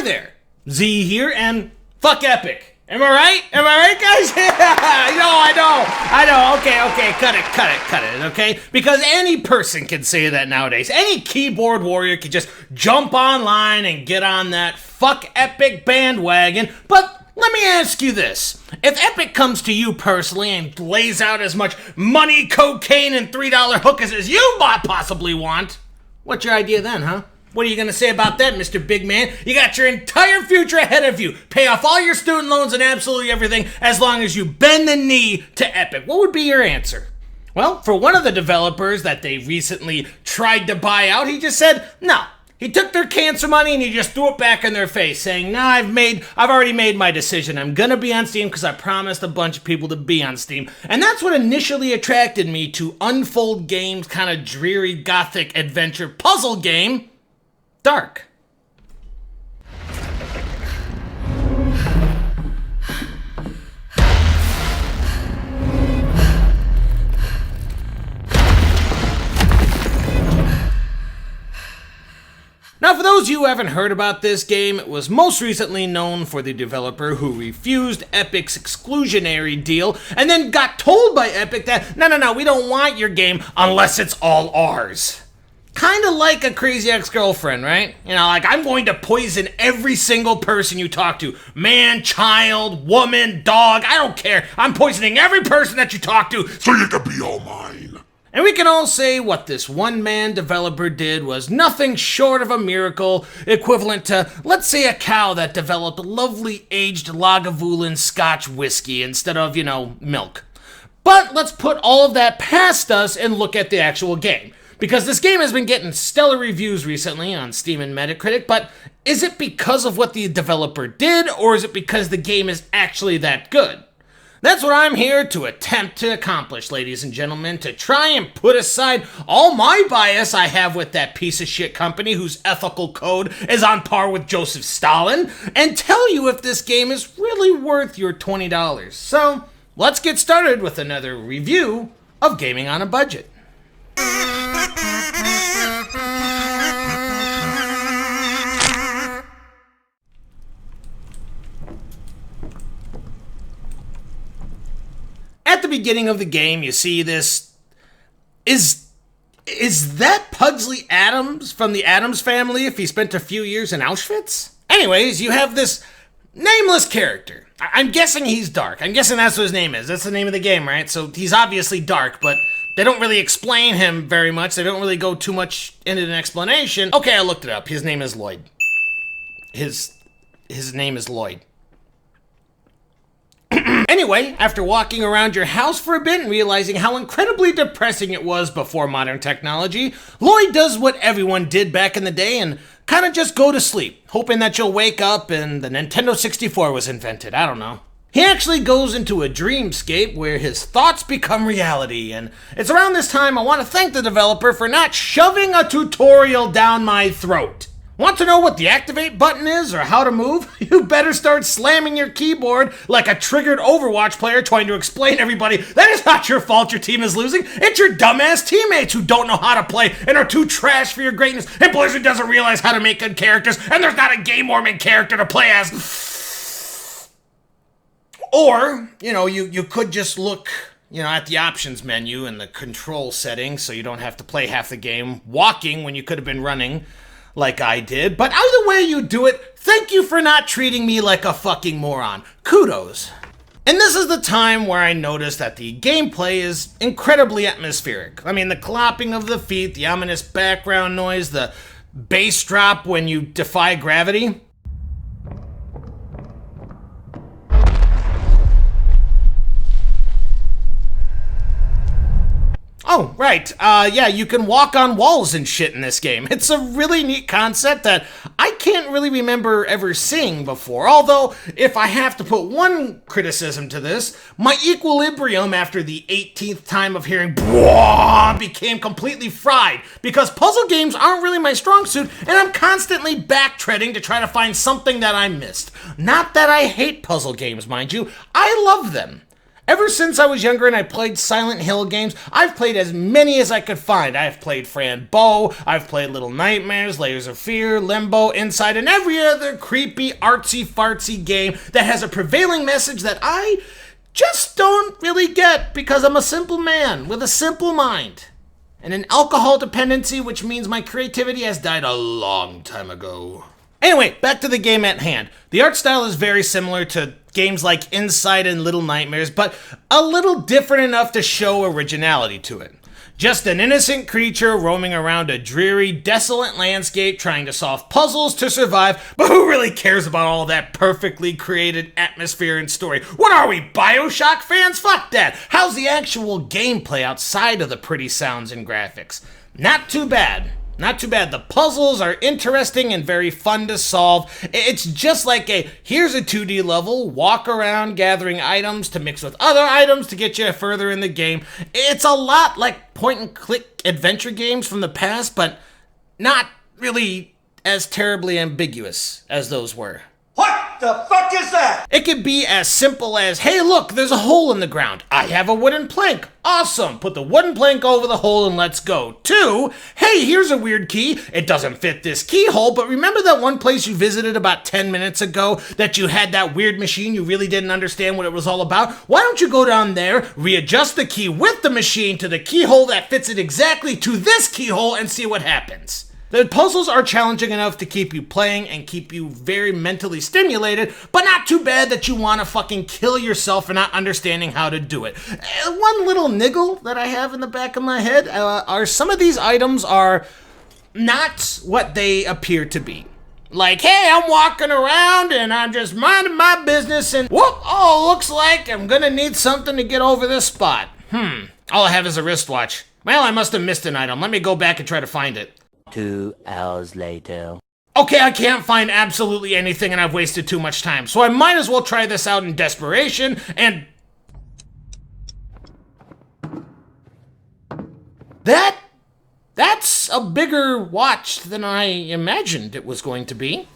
there, Z here, and fuck Epic. Am I right? Am I right, guys? I know. Okay, cut it, okay? Because any person can say that nowadays. Any keyboard warrior can just jump online and get on that fuck Epic bandwagon. But let me ask you this. If Epic comes to you personally and lays out as much money, cocaine, and $3 hookers as you possibly want, what's your idea then, huh? What are you going to say about that, Mr. Big Man? You got your entire future ahead of you. Pay off all your student loans and absolutely everything as long as you bend the knee to Epic. What would be your answer? Well, for one of the developers that they recently tried to buy out, he just said, no. He took their cancer money and he just threw it back in their face, saying, nah, I've already made my decision. I'm going to be on Steam because I promised a bunch of people to be on Steam. And that's what initially attracted me to Unfold Games' kind of dreary gothic adventure puzzle game, Darq. Now, for those of you who haven't heard about this game, it was most recently known for the developer who refused Epic's exclusionary deal and then got told by Epic that, no, we don't want your game unless it's all ours. Kind of like a crazy ex-girlfriend, right? You know, like, I'm going to poison every single person you talk to. Man, child, woman, dog, I don't care. I'm poisoning every person that you talk to so you can be all mine. And we can all say what this one-man developer did was nothing short of a miracle, equivalent to, let's say, a cow that developed lovely aged Lagavulin Scotch whiskey instead of, milk. But let's put all of that past us and look at the actual game. Because this game has been getting stellar reviews recently on Steam and Metacritic, but is it because of what the developer did, or is it because the game is actually that good? That's what I'm here to attempt to accomplish, ladies and gentlemen, to try and put aside all my bias I have with that piece of shit company whose ethical code is on par with Joseph Stalin, and tell you if this game is really worth your $20. So, let's get started with another review of Gaming on a Budget. At the beginning of the game, you see this. Is that Pugsley Addams from the Addams Family if he spent a few years in Auschwitz? Anyways, you have this nameless character. I'm guessing he's Darq. I'm guessing that's what his name is. That's the name of the game, right? So he's obviously Darq, but they don't really explain him very much. They don't really go too much into an explanation. Okay, I looked it up. His name is Lloyd. His name is Lloyd. Anyway, after walking around your house for a bit and realizing how incredibly depressing it was before modern technology, Lloyd does what everyone did back in the day and kind of just go to sleep, hoping that you'll wake up and the Nintendo 64 was invented. I don't know. He actually goes into a dreamscape where his thoughts become reality, and it's around this time I want to thank the developer for not shoving a tutorial down my throat. Want to know what the activate button is or how to move? You better start slamming your keyboard like a triggered Overwatch player trying to explain to everybody that it's not your fault your team is losing. It's your dumbass teammates who don't know how to play and are too trash for your greatness. And Blizzard doesn't realize how to make good characters and there's not a game warming character to play as. Or, you could just look, at the options menu and the control settings so you don't have to play half the game walking when you could have been running like I did. But either way you do it, thank you for not treating me like a fucking moron. Kudos. And this is the time where I noticed that the gameplay is incredibly atmospheric. I mean, the clopping of the feet, the ominous background noise, the bass drop when you defy gravity. Oh, right. Yeah, you can walk on walls and shit in this game. It's a really neat concept that I can't really remember ever seeing before. Although, if I have to put one criticism to this, my equilibrium after the 18th time of hearing "bwah" became completely fried because puzzle games aren't really my strong suit and I'm constantly backtreading to try to find something that I missed. Not that I hate puzzle games, mind you. I love them. Ever since I was younger and I played Silent Hill games, I've played as many as I could find. I've played Fran Bow, I've played Little Nightmares, Layers of Fear, Limbo, Inside, and every other creepy, artsy-fartsy game that has a prevailing message that I just don't really get because I'm a simple man with a simple mind. And an alcohol dependency, which means my creativity has died a long time ago. Anyway, back to the game at hand. The art style is very similar to games like Inside and Little Nightmares, but a little different enough to show originality to it. Just an innocent creature roaming around a dreary, desolate landscape trying to solve puzzles to survive, but who really cares about all that perfectly created atmosphere and story? What are we, BioShock fans? Fuck that! How's the actual gameplay outside of the pretty sounds and graphics? Not too bad. Not too bad. The puzzles are interesting and very fun to solve. It's just like here's a 2D level, walk around gathering items to mix with other items to get you further in the game. It's a lot like point-and-click adventure games from the past, but not really as terribly ambiguous as those were. What the fuck is that? It could be as simple as, hey look, there's a hole in the ground. I have a wooden plank. Awesome. Put the wooden plank over the hole and let's go. 2, hey, here's a weird key. It doesn't fit this keyhole, but remember that one place you visited about 10 minutes ago that you had that weird machine you really didn't understand what it was all about? Why don't you go down there, readjust the key with the machine to the keyhole that fits it exactly to this keyhole and see what happens. The puzzles are challenging enough to keep you playing and keep you very mentally stimulated, but not too bad that you want to fucking kill yourself for not understanding how to do it. One little niggle that I have in the back of my head are some of these items are not what they appear to be. Like, hey, I'm walking around and I'm just minding my business and whoop, oh, looks like I'm gonna need something to get over this spot. All I have is a wristwatch. Well, I must have missed an item. Let me go back and try to find it. 2 hours later. Okay, I can't find absolutely anything and I've wasted too much time, so I might as well try this out in desperation and... That's a bigger watch than I imagined it was going to be.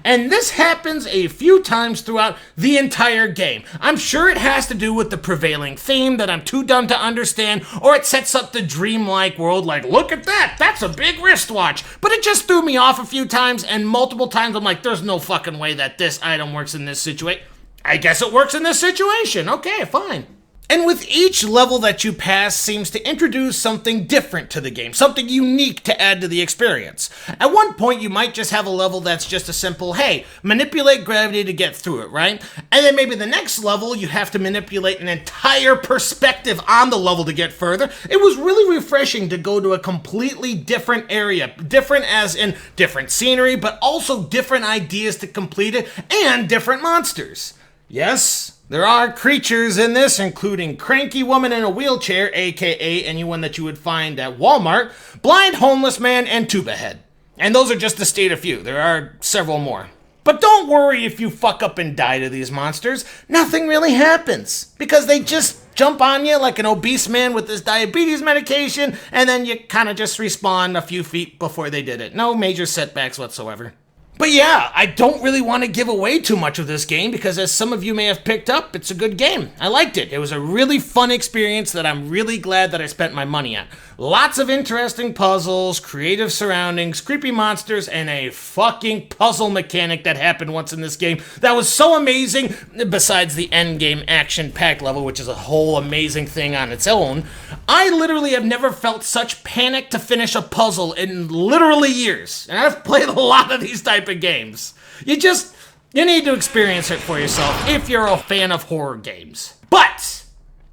And this happens a few times throughout the entire game. I'm sure it has to do with the prevailing theme that I'm too dumb to understand, or it sets up the dreamlike world like, look at that, that's a big wristwatch. But it just threw me off a few times, and multiple times I'm like, there's no fucking way that this item works in this situation. I guess it works in this situation. Okay, fine. And with each level that you pass seems to introduce something different to the game, something unique to add to the experience. At one point, you might just have a level that's just a simple, hey, manipulate gravity to get through it, right? And then maybe the next level, you have to manipulate an entire perspective on the level to get further. It was really refreshing to go to a completely different area, different as in different scenery, but also different ideas to complete it, and different monsters. Yes, there are creatures in this, including Cranky Woman in a Wheelchair, aka anyone that you would find at Walmart, Blind Homeless Man, and Tuba Head. And those are just to state a few. There are several more. But don't worry if you fuck up and die to these monsters. Nothing really happens, because they just jump on you like an obese man with his diabetes medication, and then you kind of just respawn a few feet before they did it. No major setbacks whatsoever. But yeah, I don't really want to give away too much of this game because as some of you may have picked up, it's a good game. I liked it. It was a really fun experience that I'm really glad that I spent my money on. Lots of interesting puzzles, creative surroundings, creepy monsters, and a fucking puzzle mechanic that happened once in this game that was so amazing, besides the endgame action-packed level, which is a whole amazing thing on its own. I literally have never felt such panic to finish a puzzle in literally years. And I've played a lot of these type of games. You need to experience it for yourself if you're a fan of horror games. But,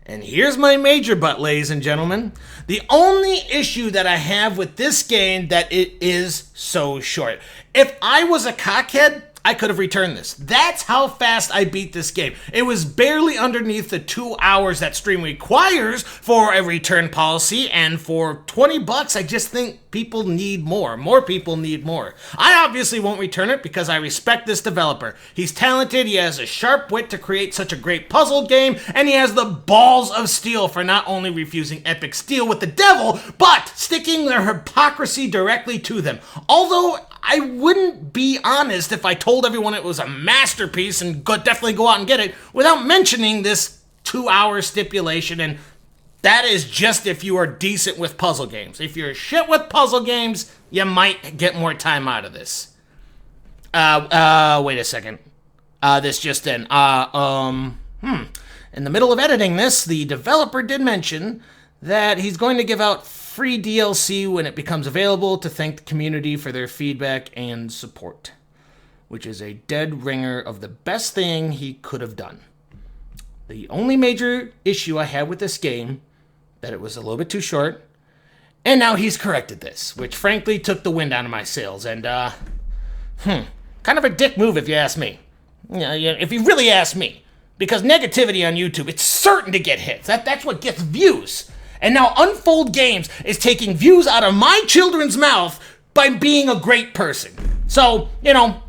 and here's my major but, ladies and gentlemen, the only issue that I have with this game that it is so short. If I was a cockhead, I could have returned this. That's how fast I beat this game. It was barely underneath the 2 hours that Steam requires for a return policy, and for $20, I just think people need more. More people need more. I obviously won't return it because I respect this developer. He's talented, he has a sharp wit to create such a great puzzle game, and he has the balls of steel for not only refusing epic steal with the devil, but sticking their hypocrisy directly to them. Although, I wouldn't be honest if I told everyone it was a masterpiece and could definitely go out and get it without mentioning this 2-hour stipulation, and that is just if you are decent with puzzle games. If you're shit with puzzle games, you might get more time out of this. Wait a second. This just in. In the middle of editing this, the developer did mention that he's going to give out free DLC when it becomes available to thank the community for their feedback and support, which is a dead ringer of the best thing he could have done. The only major issue I had with this game, that it was a little bit too short, and now he's corrected this, which frankly took the wind out of my sails, and, kind of a dick move if you ask me. If you really ask me. Because negativity on YouTube, it's certain to get hits. That's what gets views. And now Unfold Games is taking views out of my children's mouth by being a great person. So,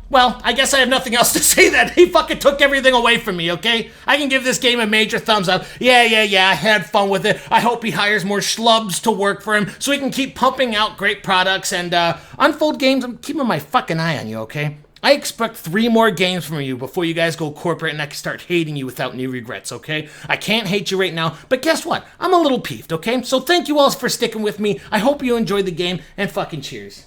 well, I guess I have nothing else to say that he fucking took everything away from me, okay? I can give this game a major thumbs up. Yeah, I had fun with it. I hope he hires more schlubs to work for him so he can keep pumping out great products. And Unfold Games, I'm keeping my fucking eye on you, okay? I expect 3 more games from you before you guys go corporate and I can start hating you without any regrets, okay? I can't hate you right now, but guess what? I'm a little peeved, okay? So thank you all for sticking with me. I hope you enjoyed the game, and fucking cheers.